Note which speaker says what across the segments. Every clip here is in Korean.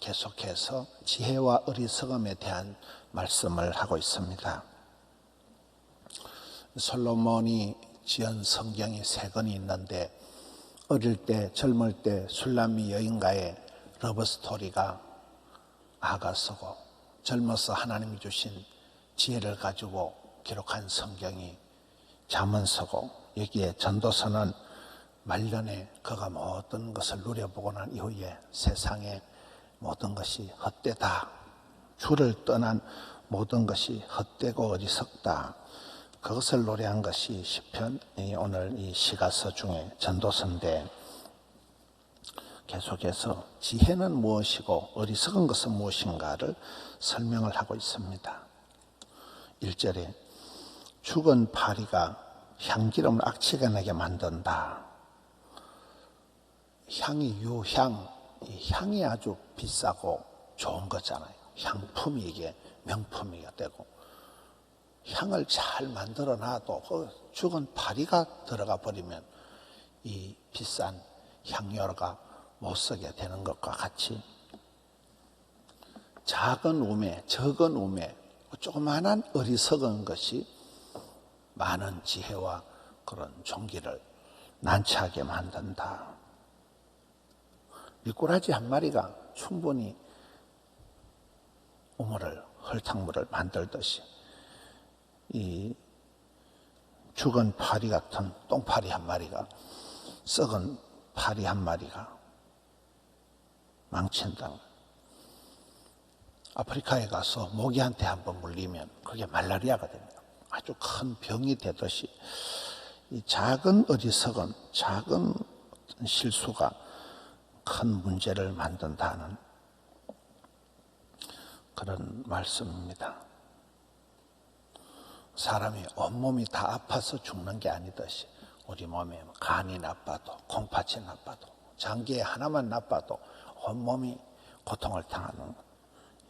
Speaker 1: 계속해서 지혜와 어리석음에 대한 말씀을 하고 있습니다. 솔로몬이 지은 성경이 3권이 있는데 어릴 때 젊을 때 술람미 여인과의 러브스토리가 아가서고, 젊어서 하나님이 주신 지혜를 가지고 기록한 성경이 잠언서고, 여기에 전도서는 말년에 그가 모든 것을 누려보고 난 이후에 세상의 모든 것이 헛되다, 주를 떠난 모든 것이 헛되고 어리석다, 그것을 노래한 것이 시편이 오늘 이 시가서 중에 전도서인데, 계속해서 지혜는 무엇이고 어리석은 것은 무엇인가를 설명을 하고 있습니다. 1절에 죽은 파리가 향기름을 악취가 나게 만든다. 향이 유향, 이 향이 아주 비싸고 좋은 거잖아요. 향품이 이게 명품이 되고, 향을 잘 만들어 놔도 그 죽은 파리가 들어가 버리면 이 비싼 향료가 못 쓰게 되는 것과 같이, 작은 우매, 적은 우매, 조그마한 어리석은 것이 많은 지혜와 그런 종기를 난처하게 만든다. 미꾸라지 한 마리가 충분히 우물을, 헐탕물을 만들듯이 이 죽은 파리 같은 똥파리 한 마리가, 썩은 파리 한 마리가 망친다. 아프리카에 가서 모기한테 한번 물리면 그게 말라리아가 됩니다. 아주 큰 병이 되듯이 이 작은 어리석은, 작은 실수가 큰 문제를 만든다는 그런 말씀입니다. 사람이 온몸이 다 아파서 죽는 게 아니듯이 우리 몸에 간이 나빠도, 콩팥이 나빠도, 장기 하나만 나빠도 온몸이 고통을 당하는,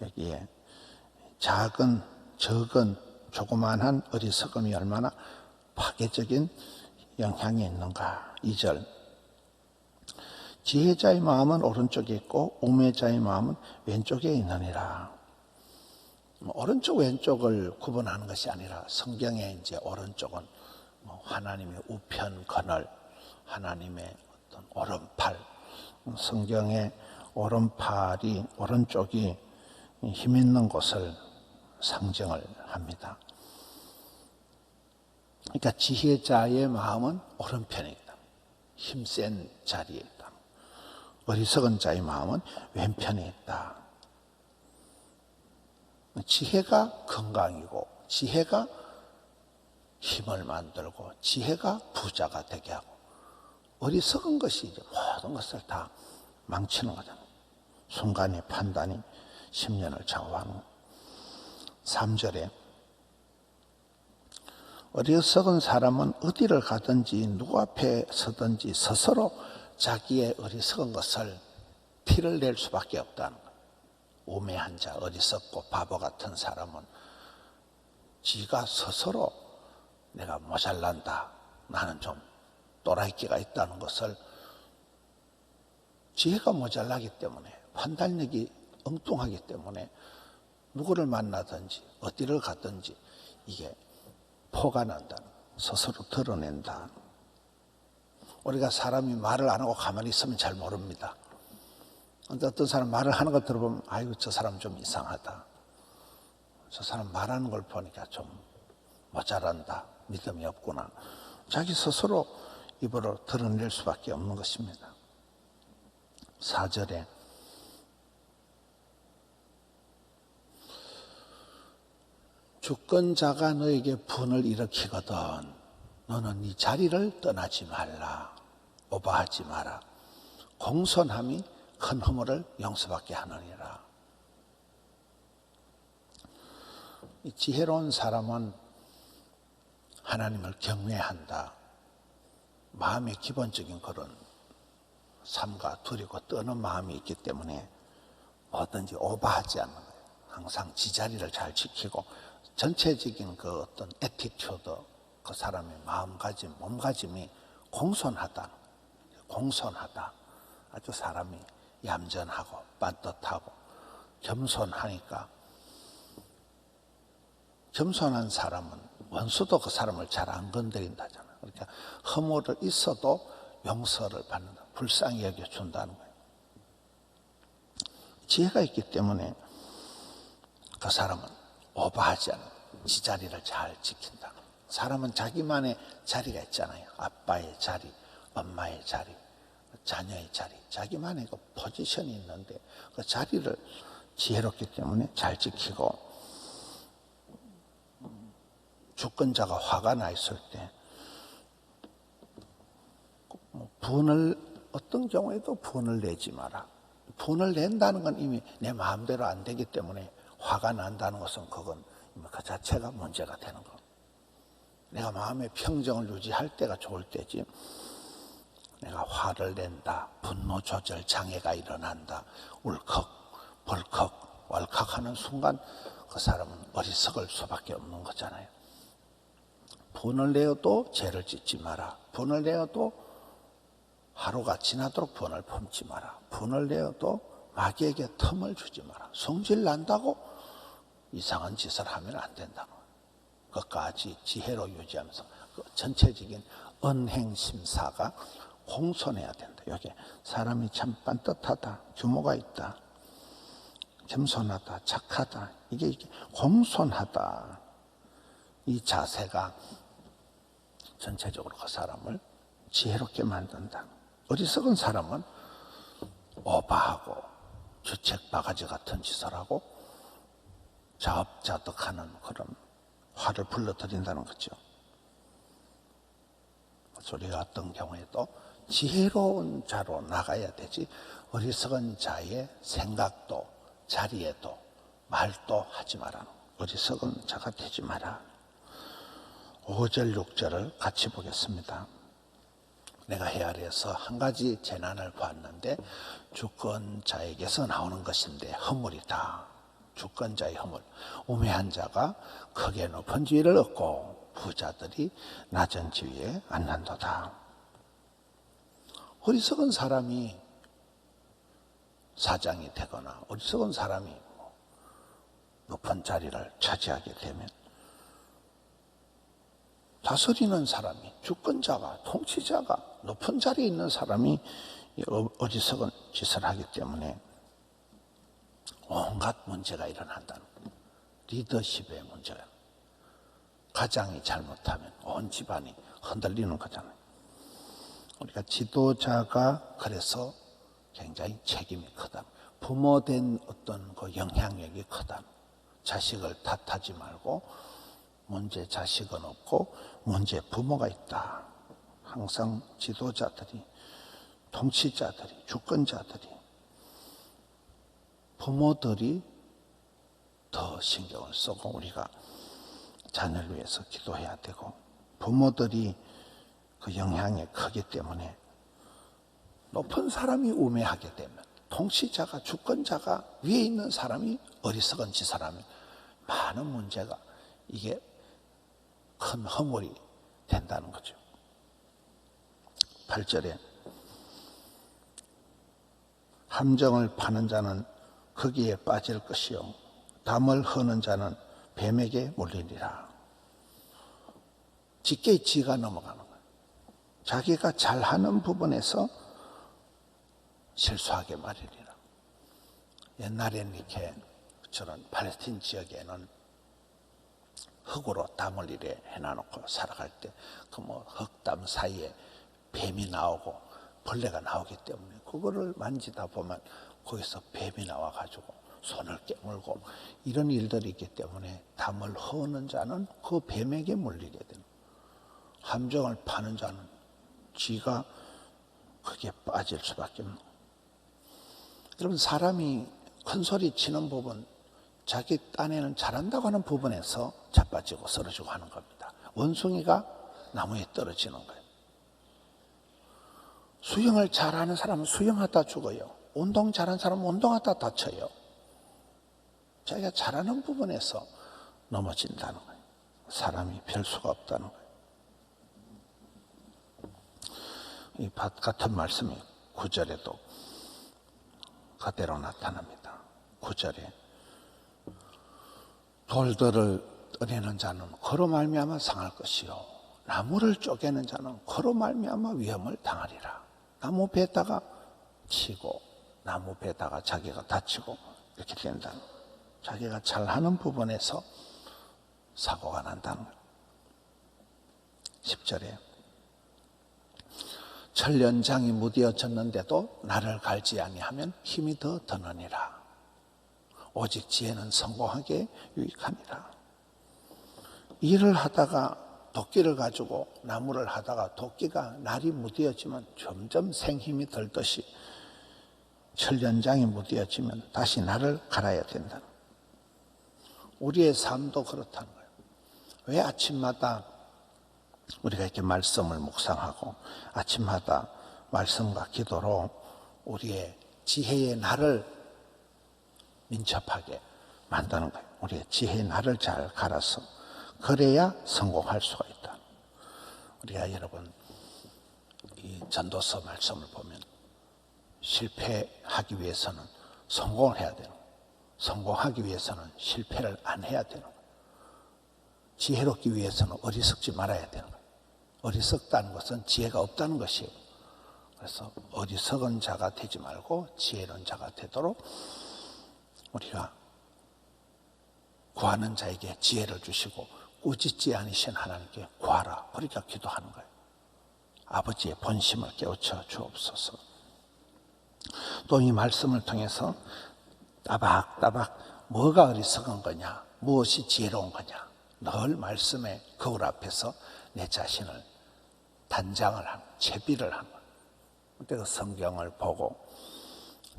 Speaker 1: 여기에 작은, 적은, 조그만한 어리석음이 얼마나 파괴적인 영향이 있는가. 2절, 지혜자의 마음은 오른쪽에 있고 우매자의 마음은 왼쪽에 있느니라. 오른쪽 왼쪽을 구분하는 것이 아니라, 성경에 이제 오른쪽은 하나님의 우편 그늘, 하나님의 어떤 오른팔, 성경의 오른팔이, 오른쪽이 힘 있는 곳을 상징을 합니다. 그러니까 지혜자의 마음은 오른편에 있다, 힘센 자리에 있다. 어리석은 자의 마음은 왼편에 있다. 지혜가 건강이고, 지혜가 힘을 만들고, 지혜가 부자가 되게 하고, 어리석은 것이 이제 모든 것을 다 망치는 거잖아요. 순간의 판단이 10년을 좌우하는. 3절에 어리석은 사람은 어디를 가든지 누구 앞에 서든지 스스로 자기의 어리석은 것을 티를 낼 수밖에 없다는 거예요. 우매한 자, 어리석고 바보 같은 사람은 지가 스스로 내가 모자란다, 나는 좀 또라이끼가 있다는 것을, 지혜가 모자라기 때문에, 판단력이 엉뚱하기 때문에 누구를 만나든지 어디를 가든지 이게 포가 난다, 스스로 드러낸다. 우리가 사람이 말을 안 하고 가만히 있으면 잘 모릅니다. 근데 어떤 사람 말을 하는 걸 들어보면, 아이고 저 사람 좀 이상하다, 저 사람 말하는 걸 보니까 좀 모자란다, 믿음이 없구나, 자기 스스로 입으로 드러낼 수밖에 없는 것입니다. 4절에 주권자가 너에게 분을 일으키거든 너는 네 자리를 떠나지 말라. 오버하지 마라. 공손함이 큰 허물을 용서받게 하느니라. 지혜로운 사람은 하나님을 경외한다. 마음의 기본적인 그런 삼가 두리고 떠는 마음이 있기 때문에 뭐든지 오버하지 않는 거예요. 항상 지자리를 잘 지키고, 전체적인 그 어떤 애티튜드, 그 사람의 마음가짐, 몸가짐이 공손하다. 아주 사람이 얌전하고 빤듯하고 겸손하니까 겸손한 사람은 원수도 그 사람을 잘 안 건드린다잖아. 그러니까 허물을 있어도 용서를 받는다. 불쌍히 여겨준다는 거예요. 지혜가 있기 때문에 그 사람은 오버하지 않아. 지 자리를 잘 지킨다. 사람은 자기만의 자리가 있잖아요. 아빠의 자리, 엄마의 자리, 자녀의 자리, 자기만의 그 포지션이 있는데 그 자리를 지혜롭기 때문에 잘 지키고, 주권자가 화가 나 있을 때 어떤 경우에도 분을 내지 마라. 분을 낸다는 건 이미 내 마음대로 안 되기 때문에 화가 난다는 것은 그건 그 자체가 문제가 되는 거. 내가 마음의 평정을 유지할 때가 좋을 때지, 내가 화를 낸다, 분노 조절 장애가 일어난다, 울컥 벌컥 왈칵하는 순간 그 사람은 어리석을 수밖에 없는 거잖아요. 분을 내어도 죄를 짓지 마라. 분을 내어도 하루가 지나도록 분을 품지 마라. 분을 내어도 마귀에게 틈을 주지 마라. 성질 난다고 이상한 짓을 하면 안 된다고. 그것까지 지혜로 유지하면서 그 전체적인 언행심사가 공손해야 된다. 여기 사람이 참 반듯하다, 규모가 있다, 겸손하다, 착하다, 이게 공손하다, 이 자세가 전체적으로 그 사람을 지혜롭게 만든다. 어리석은 사람은 오바하고 주책 바가지 같은 짓을 하고 자업자득하는 그런 화를 불러들인다는 거죠. 우리가 어떤 경우에도 지혜로운 자로 나가야 되지, 어리석은 자의 생각도 자리에도 말도 하지 마라. 어리석은 자가 되지 마라. 5절 6절을 같이 보겠습니다. 내가 헤아려서 한 가지 재난을 보았는데 주권자에게서 나오는 것인데 허물이다. 주권자의 허물. 우매한 자가 크게 높은 지위를 얻고 부자들이 낮은 지위에 앉는도다. 어리석은 사람이 사장이 되거나 어리석은 사람이 높은 자리를 차지하게 되면 다스리는 사람이, 주권자가, 통치자가, 높은 자리에 있는 사람이 어리석은 짓을 하기 때문에 온갖 문제가 일어난다는 거예요. 리더십의 문제가. 가장이 잘못하면 온 집안이 흔들리는 거잖아요. 우리가 지도자가 그래서 굉장히 책임이 크다. 부모된 어떤 그 영향력이 크다. 자식을 탓하지 말고 문제 자식은 없고 문제 부모가 있다. 항상 지도자들이, 통치자들이, 주권자들이, 부모들이 더 신경을 쓰고 우리가 자녀를 위해서 기도해야 되고, 부모들이 그 영향이 크기 때문에 높은 사람이 우매하게 되면, 통치자가, 주권자가 위에 있는 사람이 어리석은 짓을 하면 많은 문제가, 이게 큰 허물이 된다는 거죠. 8절에 함정을 파는 자는 거기에 빠질 것이요 담을 허는 자는 뱀에게 몰리리라. 짙게 지가 넘어가는 거예요. 자기가 잘하는 부분에서 실수하게 마련이라. 옛날에는 이렇게 저런 팔레스틴 지역에는 흙으로 담을 이래 해놔놓고 살아갈 때 그 뭐 흙담 사이에 뱀이 나오고 벌레가 나오기 때문에 그거를 만지다 보면 거기서 뱀이 나와가지고 손을 깨물고 이런 일들이 있기 때문에 담을 허는 자는 그 뱀에게 물리게 되는, 함정을 파는 자는 쥐가 그게 빠질 수밖에 없는. 여러분, 사람이 큰 소리 치는 부분, 자기 딴에는 잘한다고 하는 부분에서 자빠지고 쓰러지고 하는 겁니다. 원숭이가 나무에 떨어지는 거예요. 수영을 잘하는 사람은 수영하다 죽어요. 운동 잘하는 사람은 운동하다 다쳐요. 자기가 잘하는 부분에서 넘어진다는 거예요. 사람이 별 수가 없다는 거예요. 이 같은 말씀이 9절에도 그대로 나타납니다. 9절에 돌들을 떠내는 자는 그로 말미암아 상할 것이요 나무를 쪼개는 자는 그로 말미암아 위험을 당하리라. 나무 베다가 치고 나무 베다가 자기가 다치고 이렇게 된다는 거예요. 자기가 잘하는 부분에서 사고가 난다는 거예요. 10절에 천련장이 무디어졌는데도 나를 갈지 아니하면 힘이 더 드느니라. 오직 지혜는 성공하게 유익하니라. 일을 하다가 도끼를 가지고 나무를 하다가 도끼가 날이 무디어지면 점점 생힘이 들듯이 천련장이 무디어지면 다시 날을 갈아야 된다. 우리의 삶도 그렇다는 거예요. 왜 아침마다 우리가 이렇게 말씀을 묵상하고 아침마다 말씀과 기도로 우리의 지혜의 날을 민첩하게 만드는 거예요. 우리의 지혜의 날을 잘 갈아서 그래야 성공할 수가 있다. 우리가 여러분 이 전도서 말씀을 보면 실패하기 위해서는 성공을 해야 되는 거예요. 성공하기 위해서는 실패를 안 해야 되는 거예요. 지혜롭기 위해서는 어리석지 말아야 되는 거예요. 어리석다는 것은 지혜가 없다는 것이에요. 그래서 어리석은 자가 되지 말고 지혜로운 자가 되도록 우리가 구하는 자에게 지혜를 주시고 꾸짖지 않으신 하나님께 구하라. 그러니까 기도하는 거예요. 아버지의 본심을 깨우쳐 주옵소서. 또 이 말씀을 통해서 따박따박 뭐가 어리석은 거냐, 무엇이 지혜로운 거냐, 늘 말씀의 거울 앞에서 내 자신을 단장을 하는, 채비를 하는 거예요. 그때 성경을 보고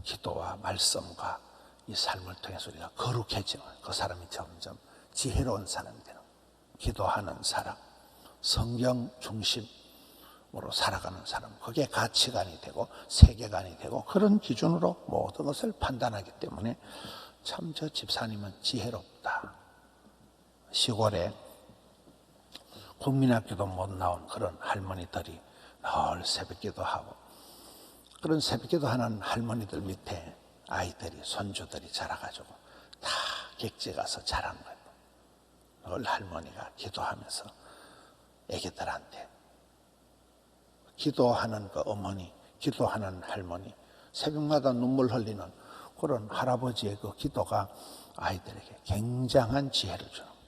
Speaker 1: 기도와 말씀과 이 삶을 통해서 우리가 거룩해지는 그 사람이 점점 지혜로운 사람이 되는 거예요. 기도하는 사람, 성경 중심으로 살아가는 사람, 그게 가치관이 되고 세계관이 되고 그런 기준으로 모든 것을 판단하기 때문에 참 저 집사님은 지혜롭다. 시골에 국민학교도 못 나온 그런 할머니들이 늘 새벽기도 하고 그런 새벽기도 하는 할머니들 밑에 아이들이 손주들이 자라가지고 다 객지 가서 자란 거예요. 늘 할머니가 기도하면서 애기들한테 기도하는 그 어머니, 기도하는 할머니, 새벽마다 눈물 흘리는 그런 할아버지의 그 기도가 아이들에게 굉장한 지혜를 주는 거예요.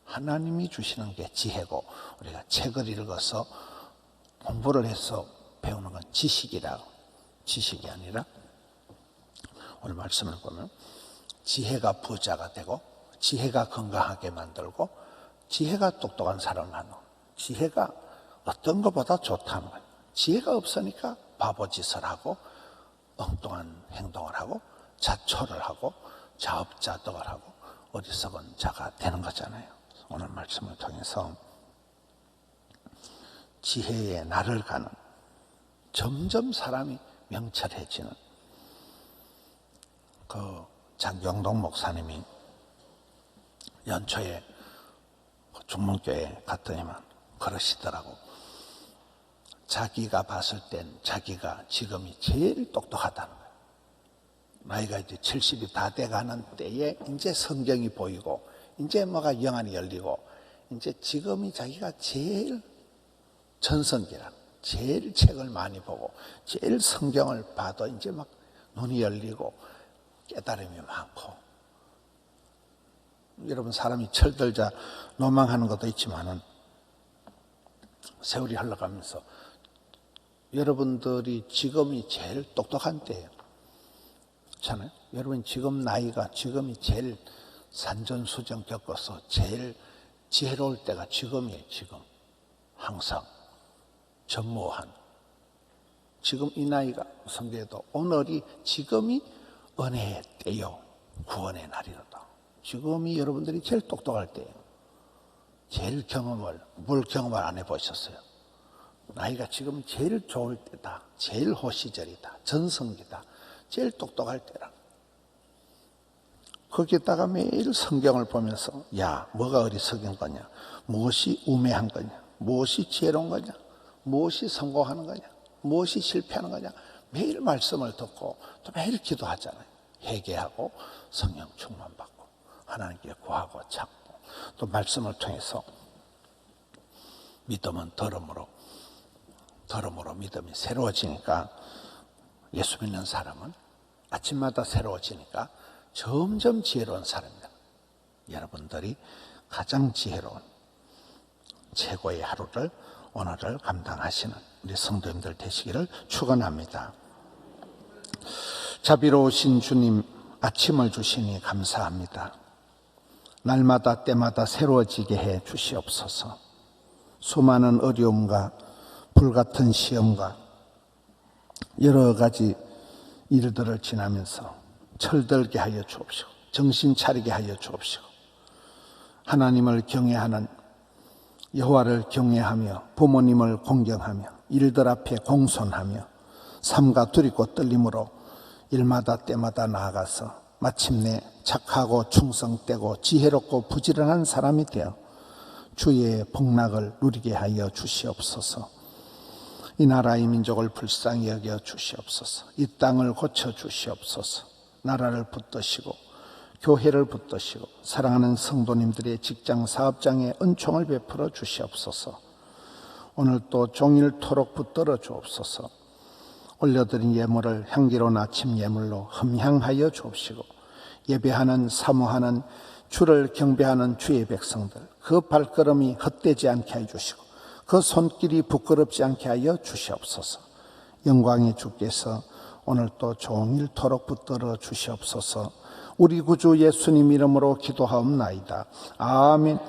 Speaker 1: 하나님이 주시는 게 지혜고 우리가 책을 읽어서 공부를 해서 배우는 건 지식이라, 지식이 아니라 오늘 말씀을 보면 지혜가 부자가 되고 지혜가 건강하게 만들고 지혜가 똑똑한 사람을 하는 거예요. 지혜가 어떤 것보다 좋다는 거예요. 지혜가 없으니까 바보짓을 하고 엉뚱한 행동을 하고 자초를 하고 자업자득을 하고 어리석은 자가 되는 거잖아요. 오늘 말씀을 통해서 지혜의 날을 가는 점점 사람이 명철해지는 그 장경동 목사님이 연초에 중문교회 갔더니만 그러시더라고. 자기가 봤을 땐 자기가 지금이 제일 똑똑하다는 거예요. 나이가 이제 70이 다 돼가는 때에 이제 성경이 보이고 이제 뭐가 영안이 열리고 이제 지금이 자기가 제일 전성기라, 제일 책을 많이 보고 제일 성경을 봐도 이제 막 눈이 열리고 깨달음이 많고. 여러분 사람이 철들자 노망하는 것도 있지만은 세월이 흘러가면서 여러분들이 지금이 제일 똑똑한 때예요. 그렇잖아요? 여러분 지금 나이가 지금이 제일 산전수전 겪어서 제일 지혜로울 때가 지금이에요. 지금 항상 전무한 지금 이 나이가 성경에도 오늘이 지금이 은혜의 때요 구원의 날이로다. 지금이 여러분들이 제일 똑똑할 때예요. 제일 물 경험을 안 해보셨어요. 나이가 지금 제일 좋을 때다. 제일 호시절이다. 전성기다. 제일 똑똑할 때라. 거기에다가 매일 성경을 보면서 야 뭐가 어리석은 거냐, 무엇이 우매한 거냐, 무엇이 지혜로운 거냐, 무엇이 성공하는 거냐, 무엇이 실패하는 거냐 매일 말씀을 듣고 또 매일 기도하잖아요. 회개하고 성령 충만받고 하나님께 구하고 찾고 또 말씀을 통해서 믿음은 들음으로 믿음이 새로워지니까 예수 믿는 사람은 아침마다 새로워지니까 점점 지혜로운 사람입니다. 여러분들이 가장 지혜로운 최고의 하루를 오늘을 감당하시는 우리 성도님들 되시기를 축원합니다. 자비로우신 주님, 아침을 주시니 감사합니다. 날마다 때마다 새로워지게 해 주시옵소서. 수많은 어려움과 불같은 시험과 여러 가지 일들을 지나면서 철들게 하여 주옵시고 정신 차리게 하여 주옵시고 하나님을 경외하는 여호와를 경외하며 부모님을 공경하며 일들 앞에 공손하며 삼가 두렵고 떨림으로 일마다 때마다 나아가서 마침내 착하고 충성되고 지혜롭고 부지런한 사람이 되어 주의 복락을 누리게 하여 주시옵소서. 이 나라의 민족을 불쌍히 여겨 주시옵소서. 이 땅을 고쳐 주시옵소서. 나라를 붙드시고 교회를 붙드시고 사랑하는 성도님들의 직장 사업장에 은총을 베풀어 주시옵소서. 오늘 또 종일토록 붙들어 주옵소서. 올려드린 예물을 향기로운 아침 예물로 흠향하여 주옵시고 예배하는 사모하는 주를 경배하는 주의 백성들 그 발걸음이 헛되지 않게 해주시고 그 손길이 부끄럽지 않게 하여 주시옵소서. 영광의 주께서 오늘 또 종일토록 붙들어 주시옵소서. 우리 구주 예수님 이름으로 기도하옵나이다. 아멘.